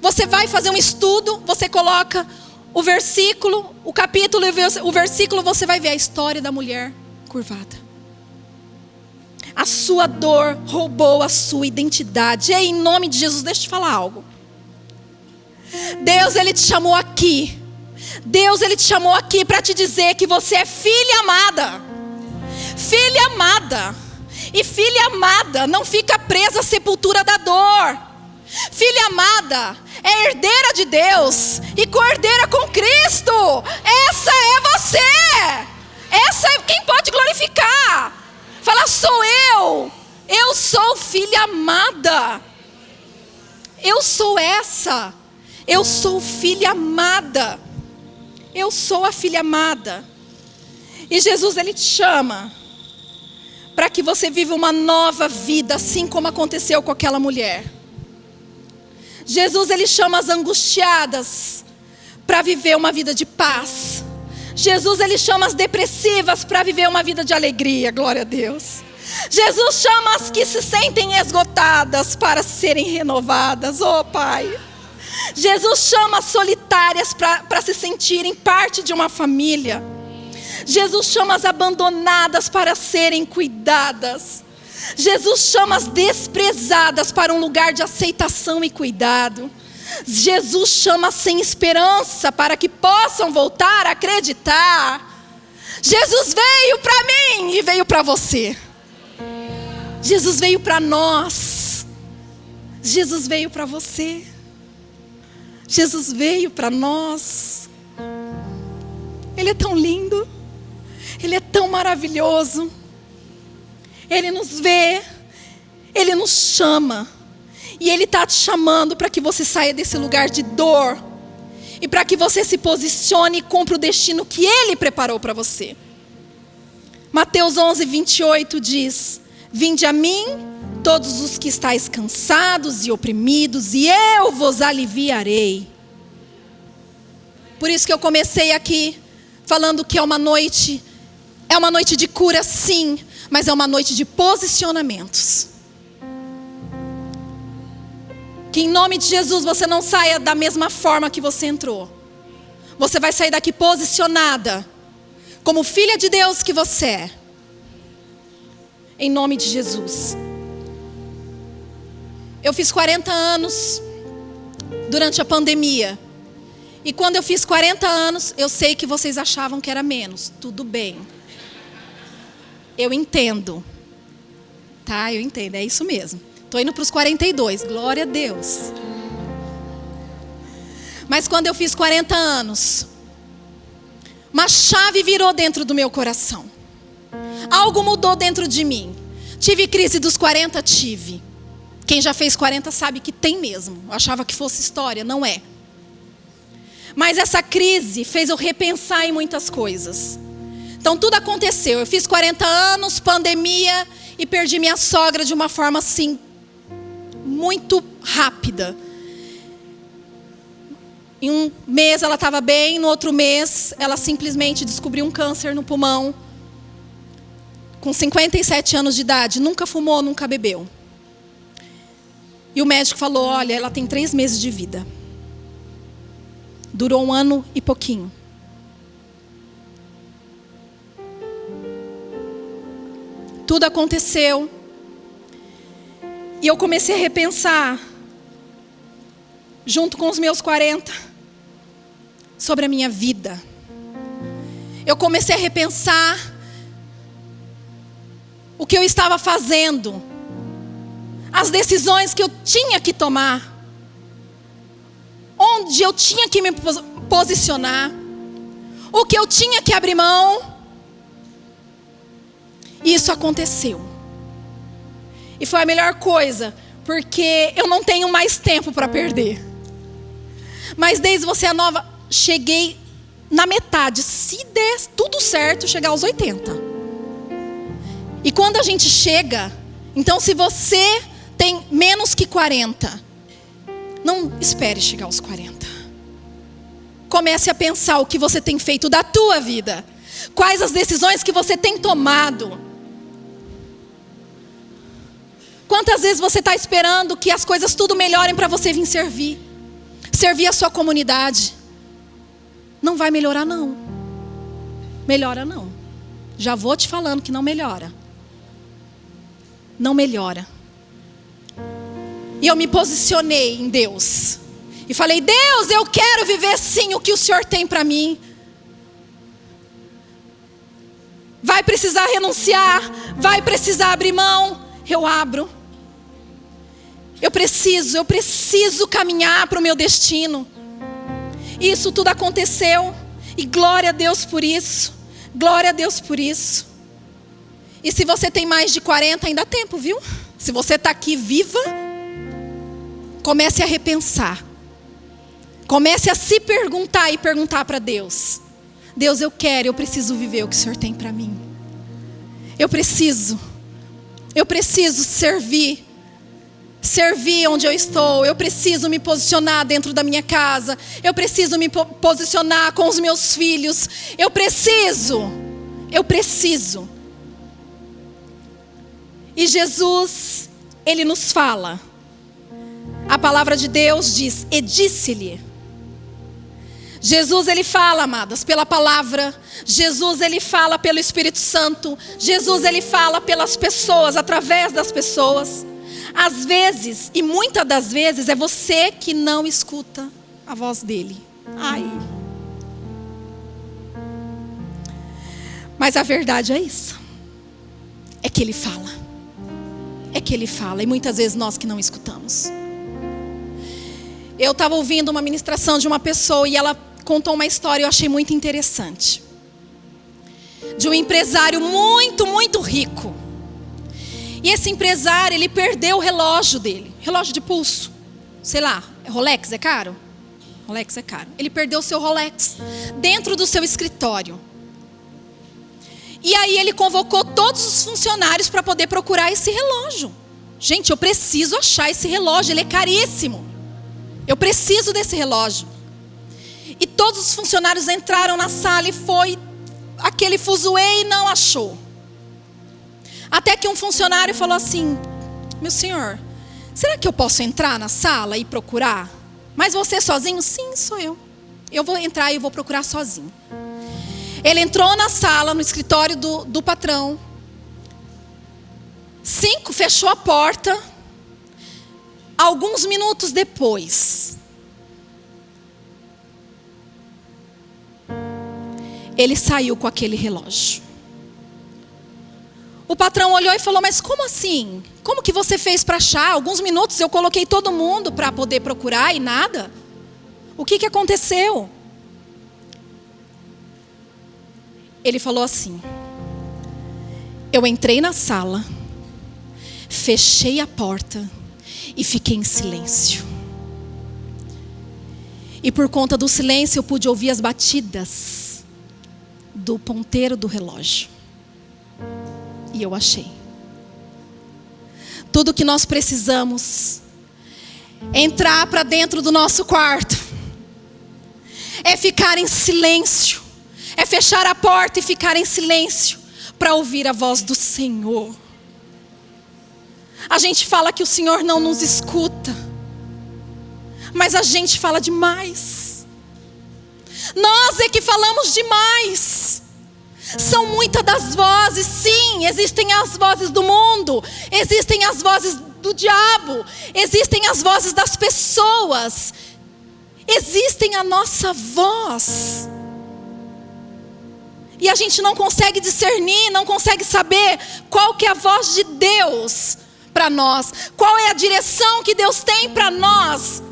Você vai fazer um estudo, você coloca o versículo, o capítulo e o versículo, você vai ver a história da mulher curvada. A sua dor roubou a sua identidade. E aí, em nome de Jesus, deixa eu te falar algo. Deus, Ele te chamou aqui. Deus, Ele te chamou aqui para te dizer que você é filha amada. Filha amada. E filha amada não fica presa à sepultura da dor. Filha amada é herdeira de Deus e co-herdeira com Cristo. Essa é você. Essa é quem pode glorificar. Fala, sou eu. Eu sou filha amada. Eu sou essa. Eu sou filha amada. Eu sou a filha amada. E Jesus, Ele te chama para que você viva uma nova vida, assim como aconteceu com aquela mulher. Jesus, Ele chama as angustiadas para viver uma vida de paz. Jesus, Ele chama as depressivas para viver uma vida de alegria, glória a Deus. Jesus chama as que se sentem esgotadas para serem renovadas, oh Pai. Jesus chama as solitárias para se sentirem parte de uma família. Jesus chama as abandonadas para serem cuidadas. Jesus chama as desprezadas para um lugar de aceitação e cuidado. Jesus chama sem esperança para que possam voltar a acreditar. Jesus veio para mim e veio para você. Jesus veio para nós. Jesus veio para você. Jesus veio para nós. Ele é tão lindo. Ele é tão maravilhoso. Ele nos vê. Ele nos chama. E Ele está te chamando para que você saia desse lugar de dor. E para que você se posicione e cumpra o destino que Ele preparou para você. Mateus 11:28 diz: vinde a mim, todos os que estáis cansados e oprimidos, e eu vos aliviarei. Por isso que eu comecei aqui falando que é uma noite de cura, sim, mas é uma noite de posicionamentos. Que em nome de Jesus você não saia da mesma forma que você entrou. Você vai sair daqui posicionada, como filha de Deus que você é. Em nome de Jesus. Eu fiz 40 anos durante a pandemia. E quando eu fiz 40 anos, eu sei que vocês achavam que era menos. Tudo bem. Eu entendo. Tá, eu entendo, é isso mesmo. Estou indo para os 42, glória a Deus. Mas quando eu fiz 40 anos, uma chave virou dentro do meu coração. Algo mudou dentro de mim. Tive crise dos 40, tive. Quem já fez 40 sabe que tem mesmo. Eu achava que fosse história, não é. Mas essa crise fez eu repensar em muitas coisas. Então tudo aconteceu. Eu fiz 40 anos, pandemia, e perdi minha sogra de uma forma assim, muito rápida. Em um mês ela estava bem, no outro mês ela simplesmente descobriu um câncer no pulmão. Com 57 anos de idade, nunca fumou, nunca bebeu. E o médico falou, olha, ela tem 3 meses de vida. Durou 1 ano e pouquinho. Tudo aconteceu. E eu comecei a repensar, junto com os meus 40, sobre a minha vida. Eu comecei a repensar o que eu estava fazendo, as decisões que eu tinha que tomar, onde eu tinha que me posicionar, o que eu tinha que abrir mão. E isso aconteceu. E foi a melhor coisa, porque eu não tenho mais tempo para perder. Mas desde você a nova, cheguei na metade. Se der tudo certo, chegar aos 80. E quando a gente chega, então se você tem menos que 40, não espere chegar aos 40. Comece a pensar o que você tem feito da tua vida. Quais as decisões que você tem tomado. Quantas vezes você está esperando que as coisas tudo melhorem para você vir servir? Servir a sua comunidade. Não vai melhorar não. Melhora não. Já vou te falando que não melhora. Não melhora. E eu me posicionei em Deus. E falei, Deus, eu quero viver sim o que o Senhor tem para mim. Vai precisar renunciar, vai precisar abrir mão. Eu abro. Eu preciso caminhar para o meu destino. E isso tudo aconteceu. E glória a Deus por isso. Glória a Deus por isso. E se você tem mais de 40, ainda há tempo, viu? Se você está aqui viva, comece a repensar. Comece a se perguntar e perguntar para Deus. Deus, eu preciso viver o que o Senhor tem para mim. Eu preciso servir onde eu estou. Eu preciso me posicionar dentro da minha casa. Eu preciso me posicionar com os meus filhos. Eu preciso. E Jesus, Ele nos fala. A palavra de Deus diz, e disse-lhe. Jesus, Ele fala, amadas, pela palavra. Jesus, Ele fala pelo Espírito Santo. Jesus, Ele fala pelas pessoas, através das pessoas. Às vezes, e muitas das vezes, é você que não escuta a voz dEle. Ai. Mas a verdade é isso. É que Ele fala. É que Ele fala. E muitas vezes nós que não escutamos. Eu estava ouvindo uma ministração de uma pessoa e ela contou uma história, eu achei muito interessante. De um empresário muito, muito rico. E esse empresário, ele perdeu o relógio dele. Relógio de pulso. Sei lá, Rolex é caro? Rolex é caro. Ele perdeu o seu Rolex dentro do seu escritório. E aí ele convocou todos os funcionários para poder procurar esse relógio. Gente, eu preciso achar esse relógio, ele é caríssimo. Eu preciso desse relógio. E todos os funcionários entraram na sala e foi aquele fuzuê e não achou. Até que um funcionário falou assim, meu senhor, será que eu posso entrar na sala e procurar? Mas você sozinho? Sim, sou eu. Eu vou entrar e vou procurar sozinho. Ele entrou na sala, no escritório do patrão. 5, fechou a porta. Alguns minutos depois, ele saiu com aquele relógio. O patrão olhou e falou, mas como assim? Como que você fez para achar? Alguns minutos eu coloquei todo mundo para poder procurar e nada. O que aconteceu? Ele falou assim, eu entrei na sala, fechei a porta e fiquei em silêncio. E por conta do silêncio eu pude ouvir as batidas do ponteiro do relógio. E eu achei. Tudo que nós precisamos é entrar para dentro do nosso quarto. É ficar em silêncio. É fechar a porta e ficar em silêncio para ouvir a voz do Senhor. A gente fala que o Senhor não nos escuta, mas a gente fala demais. Nós é que falamos demais. São muitas das vozes, sim, existem as vozes do mundo, existem as vozes do diabo, existem as vozes das pessoas, existem a nossa voz. E a gente não consegue discernir, não consegue saber qual que é a voz de Deus para nós. Qual é a direção que Deus tem para nós?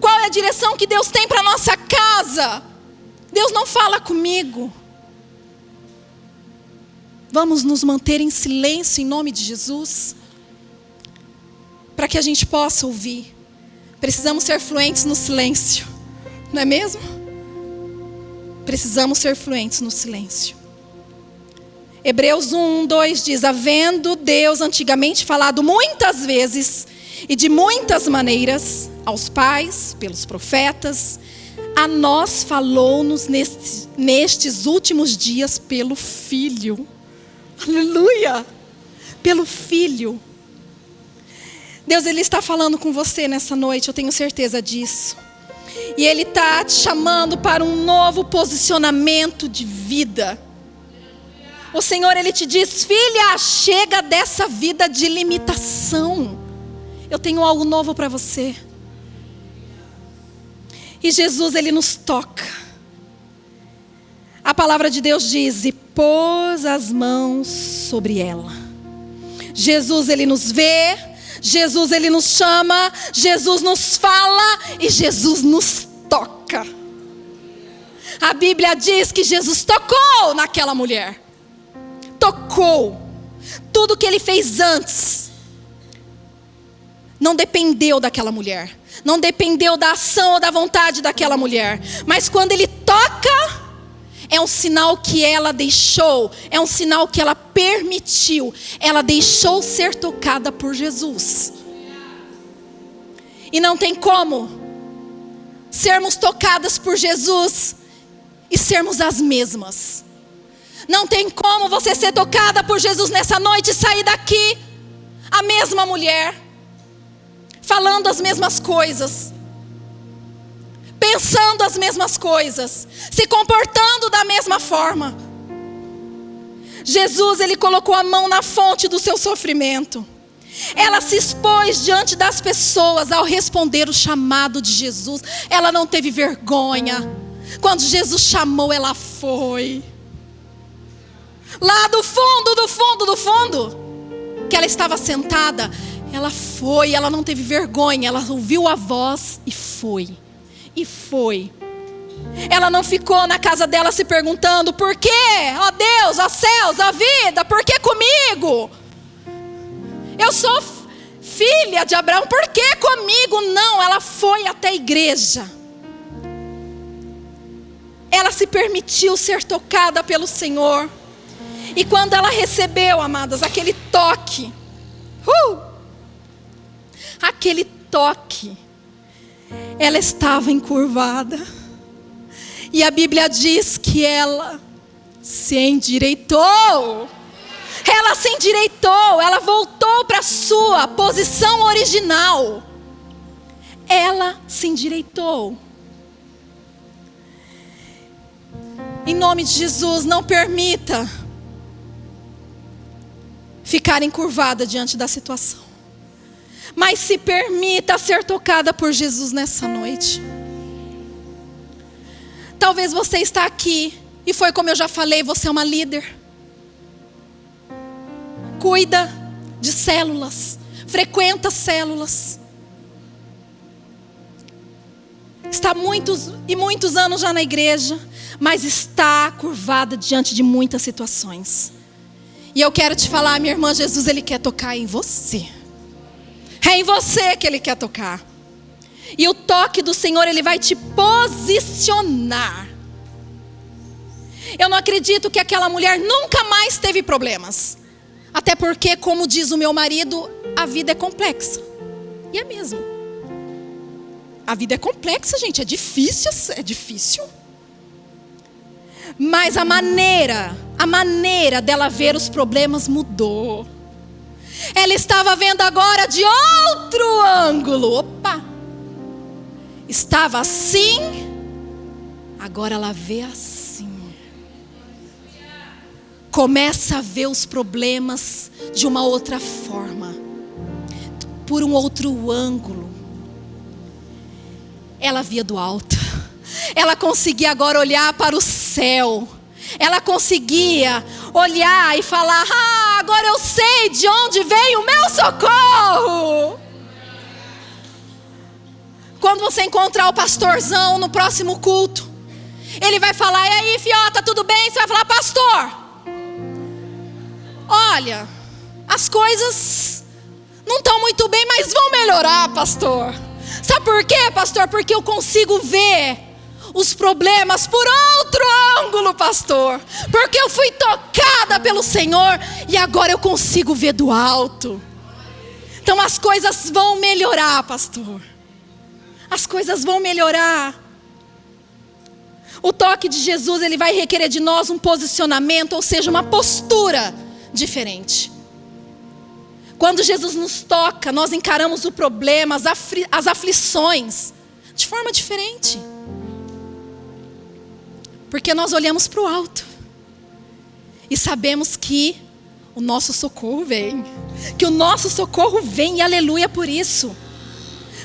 Qual é a direção que Deus tem para nossa casa? Deus não fala comigo. Vamos nos manter em silêncio em nome de Jesus, para que a gente possa ouvir. Precisamos ser fluentes no silêncio, não é mesmo? Precisamos ser fluentes no silêncio. Hebreus 1:2 diz, havendo Deus antigamente falado muitas vezes e de muitas maneiras aos pais, pelos profetas, a nós falou-nos nestes últimos dias pelo Filho. Aleluia! Pelo Filho. Deus, Ele está falando com você nessa noite, eu tenho certeza disso. E Ele está te chamando para um novo posicionamento de vida. O Senhor, Ele te diz, filha, chega dessa vida de limitação. Eu tenho algo novo para você. E Jesus, Ele nos toca. A palavra de Deus diz, e pôs as mãos sobre ela. Jesus, Ele nos vê. Jesus, Ele nos chama. Jesus nos fala. E Jesus nos toca. A Bíblia diz que Jesus tocou naquela mulher. Tocou. Tudo que Ele fez antes não dependeu daquela mulher. Não dependeu da ação ou da vontade daquela mulher. Mas quando Ele toca, é um sinal que ela deixou, é um sinal que ela permitiu. Ela deixou ser tocada por Jesus. E não tem como sermos tocadas por Jesus e sermos as mesmas. Não tem como você ser tocada por Jesus nessa noite e sair daqui a mesma mulher, falando as mesmas coisas, pensando as mesmas coisas, se comportando da mesma forma. Jesus, Ele colocou a mão na fonte do seu sofrimento. Ela se expôs diante das pessoas ao responder o chamado de Jesus. Ela não teve vergonha. Quando Jesus chamou, ela foi. Lá do fundo, do fundo, do fundo, que ela estava sentada, ela foi, ela não teve vergonha. Ela ouviu a voz e foi. E foi. Ela não ficou na casa dela se perguntando, por quê? Ó Deus, ó céus, ó vida, por que comigo? Eu sou filha de Abraão, por que comigo? Não, ela foi até a igreja. Ela se permitiu ser tocada pelo Senhor. E quando ela recebeu, amadas, aquele toque, aquele toque, ela estava encurvada. E a Bíblia diz que ela se endireitou. Ela se endireitou, ela voltou para a sua posição original. Ela se endireitou. Em nome de Jesus, não permita ficar encurvada diante da situação. Mas se permita ser tocada por Jesus nessa noite. Talvez você está aqui, e foi como eu já falei, você é uma líder. Cuida de células, frequenta células. Está muitos e muitos anos já na igreja, mas está curvada diante de muitas situações. E eu quero te falar, minha irmã, Jesus, Ele quer tocar em você. É em você que Ele quer tocar. E o toque do Senhor, Ele vai te posicionar. Eu não acredito que aquela mulher nunca mais teve problemas. Até porque, como diz o meu marido, a vida é complexa. E é mesmo. A vida é complexa, gente, é difícil. Mas a maneira dela ver os problemas mudou. Ela estava vendo agora de outro ângulo. Opa! Estava assim, agora ela vê assim. Começa a ver os problemas de uma outra forma, por um outro ângulo. Ela via do alto. Ela conseguia agora olhar para o céu. Ela conseguia olhar e falar: agora eu sei de onde vem o meu socorro. Quando você encontrar o pastorzão no próximo culto, ele vai falar: e aí, fiota, tudo bem? Você vai falar: pastor, olha, as coisas não estão muito bem, mas vão melhorar, pastor. Sabe por quê, pastor? Porque eu consigo ver os problemas por outro ângulo, pastor. Porque eu fui tocada pelo Senhor e agora eu consigo ver do alto. Então as coisas vão melhorar, pastor. As coisas vão melhorar. O toque de Jesus, ele vai requerer de nós um posicionamento, ou seja, uma postura diferente. Quando Jesus nos toca, nós encaramos o problema, as aflições, de forma diferente. Porque nós olhamos para o alto e sabemos que o nosso socorro vem. Que o nosso socorro vem, e aleluia por isso.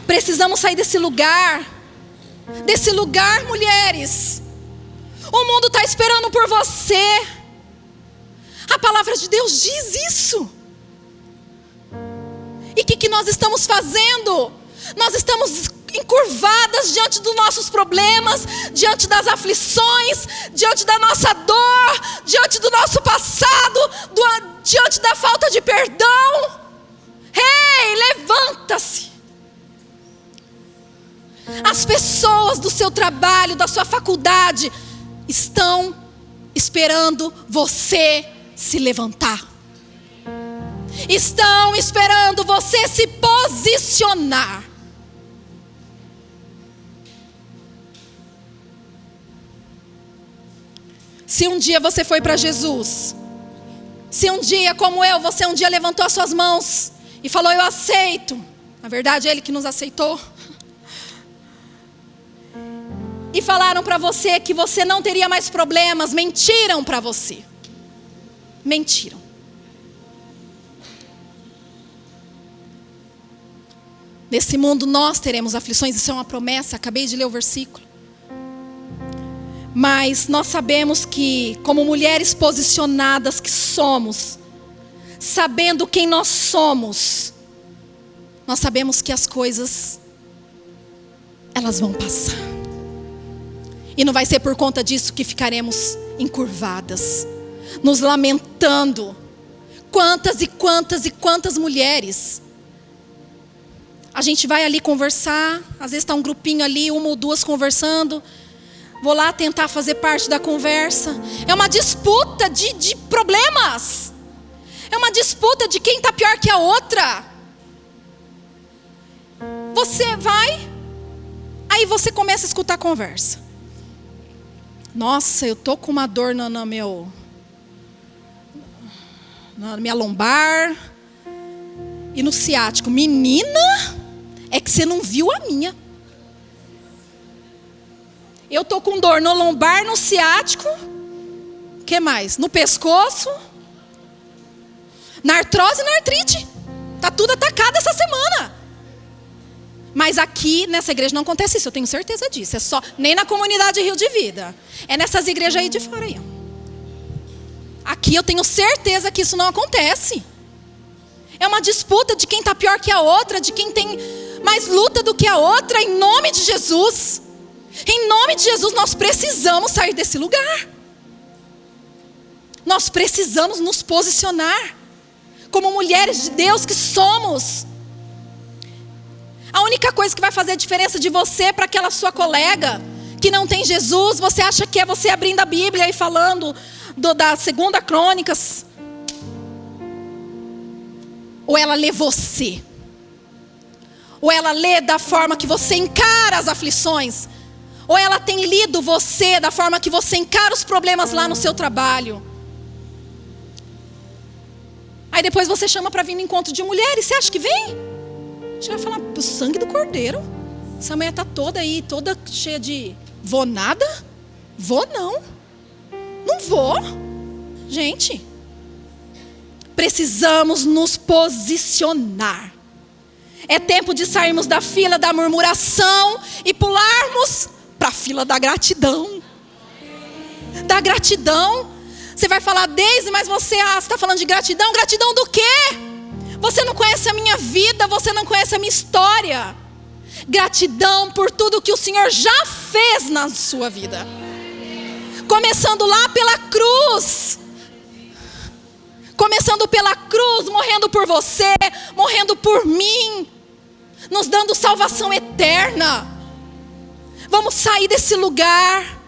Precisamos sair desse lugar, mulheres. O mundo está esperando por você. A palavra de Deus diz isso. E o que nós estamos fazendo? Nós estamos encurvadas diante dos nossos problemas, diante das aflições, diante da nossa dor, diante do nosso passado, diante da falta de perdão. Ei, levanta-se. As pessoas do seu trabalho, da sua faculdade, estão esperando você se levantar. Estão esperando você se posicionar. Se um dia você foi para Jesus, se um dia, como eu, você um dia levantou as suas mãos e falou: eu aceito. Na verdade, é Ele que nos aceitou. E falaram para você que você não teria mais problemas. Mentiram para você. Mentiram. Nesse mundo nós teremos aflições. Isso é uma promessa. Acabei de ler o versículo. Mas nós sabemos que, como mulheres posicionadas que somos, sabendo quem nós somos, nós sabemos que as coisas, elas vão passar. E não vai ser por conta disso que ficaremos encurvadas, nos lamentando. Quantas e quantas e quantas mulheres. A gente vai ali conversar, às vezes está um grupinho ali, uma ou duas conversando. Vou lá tentar fazer parte da conversa. É uma disputa de problemas. É uma disputa de quem está pior que a outra. Você vai, aí você começa a escutar a conversa. Nossa, eu tô com uma dor no na minha lombar e no ciático. Menina, é que você não viu a minha. Eu tô com dor no lombar, no ciático. O que mais? No pescoço. Na artrose e na artrite. Tá tudo atacado essa semana. Mas aqui nessa igreja não acontece isso, eu tenho certeza disso. É só, nem na comunidade Rio de Vida. É nessas igrejas aí de fora aí. Aqui eu tenho certeza que isso não acontece. É uma disputa de quem está pior que a outra, de quem tem mais luta do que a outra, em nome de Jesus. Em nome de Jesus, nós precisamos sair desse lugar. Nós precisamos nos posicionar como mulheres de Deus que somos. A única coisa que vai fazer a diferença de você para aquela sua colega que não tem Jesus, você acha que é você abrindo a Bíblia e falando da 2 Crônicas? Ou ela lê você? Ou ela lê da forma que você encara as aflições? Ou ela tem lido você da forma que você encara os problemas lá no seu trabalho? Aí depois você chama para vir no encontro de mulheres, você acha que vem? Você vai falar, o sangue do cordeiro. Essa mulher está toda aí, toda cheia de... Vou nada? Vou não. Não vou. Gente, precisamos nos posicionar. É tempo de sairmos da fila da murmuração e pularmos para a fila da gratidão. Da gratidão. Você vai falar, Deise, mas você está falando de gratidão? Gratidão do quê? Você não conhece a minha vida, você não conhece a minha história. Gratidão por tudo que o Senhor já fez na sua vida. Começando lá pela cruz. Começando pela cruz, morrendo por você, morrendo por mim, nos dando salvação eterna. Vamos sair desse lugar.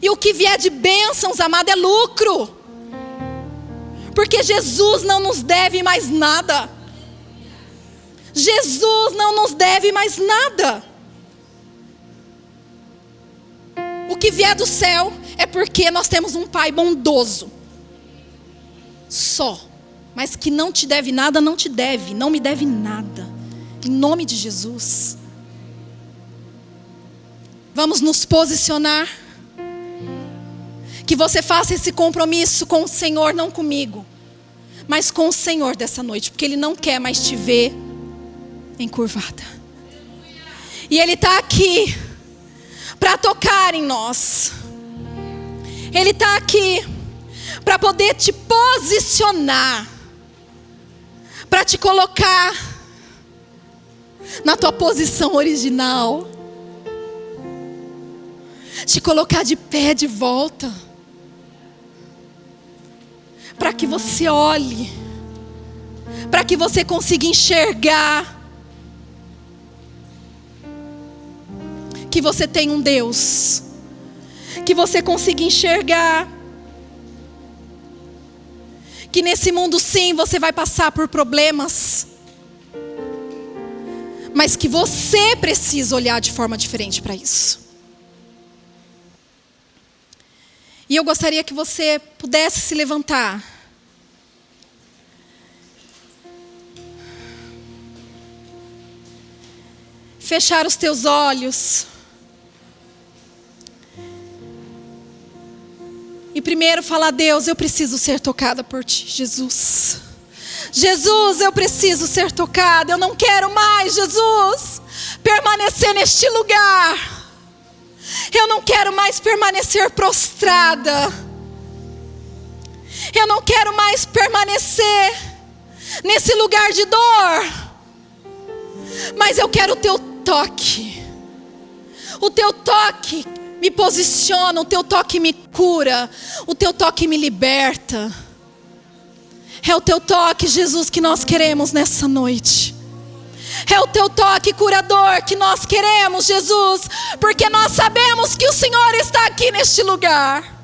E o que vier de bênçãos, amado, é lucro. Porque Jesus não nos deve mais nada. Jesus não nos deve mais nada. O que vier do céu é porque nós temos um Pai bondoso. Só. Mas que não te deve nada, não te deve. Não me deve nada. Em nome de Jesus. Vamos nos posicionar. Que você faça esse compromisso com o Senhor, não comigo, mas com o Senhor dessa noite, porque Ele não quer mais te ver encurvada. E Ele está aqui para tocar em nós. Ele está aqui para poder te posicionar, para te colocar na tua posição original, te colocar de pé de volta. Para que você olhe, para que você consiga enxergar que você tem um Deus, que você consiga enxergar que nesse mundo sim você vai passar por problemas, mas que você precisa olhar de forma diferente para isso. E eu gostaria que você pudesse se levantar. Fechar os teus olhos. E primeiro falar, Deus, eu preciso ser tocada por Ti, Jesus. Jesus, eu preciso ser tocada. Eu não quero mais, Jesus, permanecer neste lugar. Eu não quero mais permanecer prostrada. Eu não quero mais permanecer nesse lugar de dor. Mas eu quero o Teu toque. O Teu toque me posiciona. O Teu toque me cura. O Teu toque me liberta. É o Teu toque, Jesus, que nós queremos nessa noite. É o Teu toque curador que nós queremos, Jesus, porque nós sabemos que o Senhor está aqui neste lugar.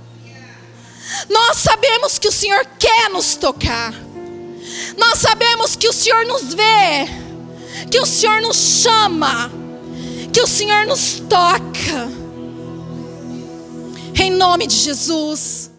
Nós sabemos que o Senhor quer nos tocar. Nós sabemos que o Senhor nos vê, que o Senhor nos chama, que o Senhor nos toca. Em nome de Jesus.